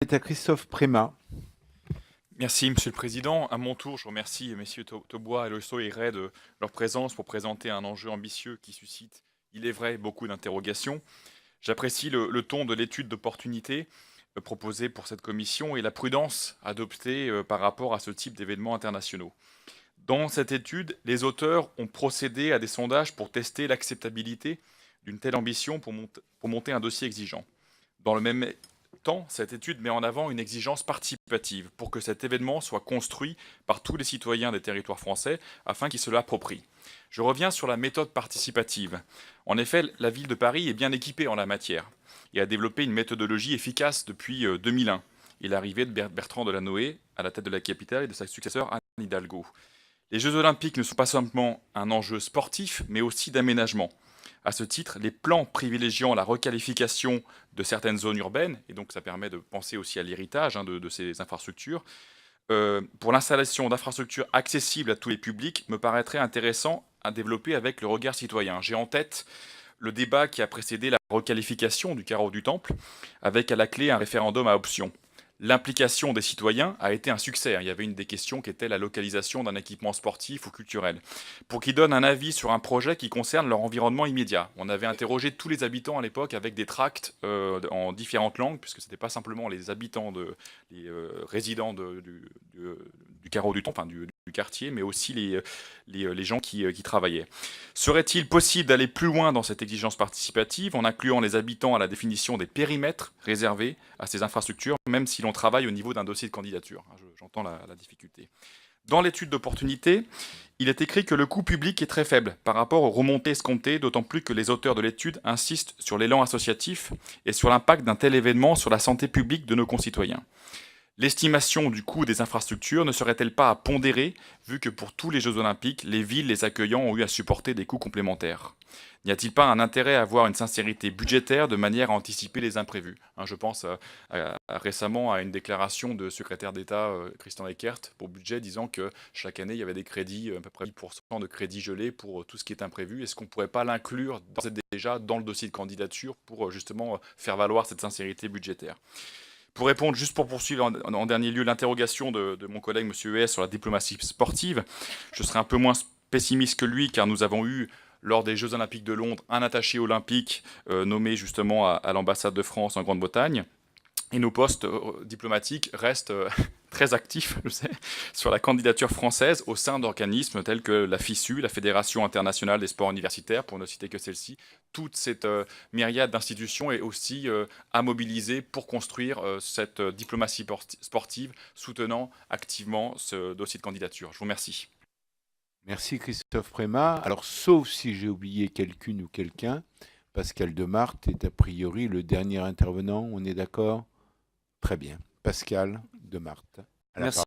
est à Christophe Prémat. Merci, Monsieur le Président. À mon tour, je remercie messieurs Taubois, Loiseau et Ray de leur présence pour présenter un enjeu ambitieux qui suscite, il est vrai, beaucoup d'interrogations. J'apprécie le ton de l'étude d'opportunité proposée pour cette commission et la prudence adoptée par rapport à ce type d'événements internationaux. Dans cette étude, les auteurs ont procédé à des sondages pour tester l'acceptabilité d'une telle ambition pour monter un dossier exigeant. Dans le même temps, cette étude met en avant une exigence participative pour que cet événement soit construit par tous les citoyens des territoires français afin qu'ils se l'approprient. Je reviens sur la méthode participative. En effet, la ville de Paris est bien équipée en la matière et a développé une méthodologie efficace depuis 2001 et l'arrivée de Bertrand Delanoë à la tête de la capitale et de sa successeur Anne Hidalgo. Les Jeux Olympiques ne sont pas simplement un enjeu sportif, mais aussi d'aménagement. À ce titre, les plans privilégiant la requalification de certaines zones urbaines, et donc ça permet de penser aussi à l'héritage de ces infrastructures, pour l'installation d'infrastructures accessibles à tous les publics, me paraîtrait intéressant à développer avec le regard citoyen. J'ai en tête le débat qui a précédé la requalification du carreau du Temple, avec à la clé un référendum à option. L'implication des citoyens a été un succès. Il y avait une des questions qui était la localisation d'un équipement sportif ou culturel, pour qu'ils donnent un avis sur un projet qui concerne leur environnement immédiat. On avait interrogé tous les habitants à l'époque avec des tracts en différentes langues, puisque ce n'était pas simplement les habitants, les résidents du carreau du Temple, enfin du quartier, mais aussi les gens qui travaillaient. Serait-il possible d'aller plus loin dans cette exigence participative en incluant les habitants à la définition des périmètres réservés à ces infrastructures, même si l'on travaille au niveau d'un dossier de candidature? J'entends la difficulté. Dans l'étude d'opportunité, il est écrit que le coût public est très faible par rapport aux remontées escomptées, d'autant plus que les auteurs de l'étude insistent sur l'élan associatif et sur l'impact d'un tel événement sur la santé publique de nos concitoyens. L'estimation du coût des infrastructures ne serait-elle pas à pondérer, vu que pour tous les Jeux Olympiques, les villes les accueillant ont eu à supporter des coûts complémentaires? N'y a-t-il pas un intérêt à avoir une sincérité budgétaire de manière à anticiper les imprévus? Je pense récemment à une déclaration de secrétaire d'État Christian Eckert pour budget disant que chaque année il y avait des crédits, à peu près 10% de crédits gelés pour tout ce qui est imprévu. Est-ce qu'on ne pourrait pas l'inclure déjà dans le dossier de candidature pour justement faire valoir cette sincérité budgétaire? Pour répondre, juste pour poursuivre en dernier lieu l'interrogation de mon collègue M. Huet sur la diplomatie sportive, je serai un peu moins pessimiste que lui, car nous avons eu, lors des Jeux Olympiques de Londres, un attaché olympique nommé justement à l'ambassade de France en Grande-Bretagne. Et nos postes diplomatiques restent très actifs, je sais, sur la candidature française au sein d'organismes tels que la FISU, la Fédération internationale des sports universitaires, pour ne citer que celle-ci. Toute cette myriade d'institutions est aussi à mobiliser pour construire cette diplomatie sportive, soutenant activement ce dossier de candidature. Je vous remercie. Merci Christophe Prémat. Alors, sauf si j'ai oublié quelqu'une ou quelqu'un, Pascal Demarthe est a priori le dernier intervenant, on est d'accord? Très bien. Pascal Demarthe. À la Merci. parole.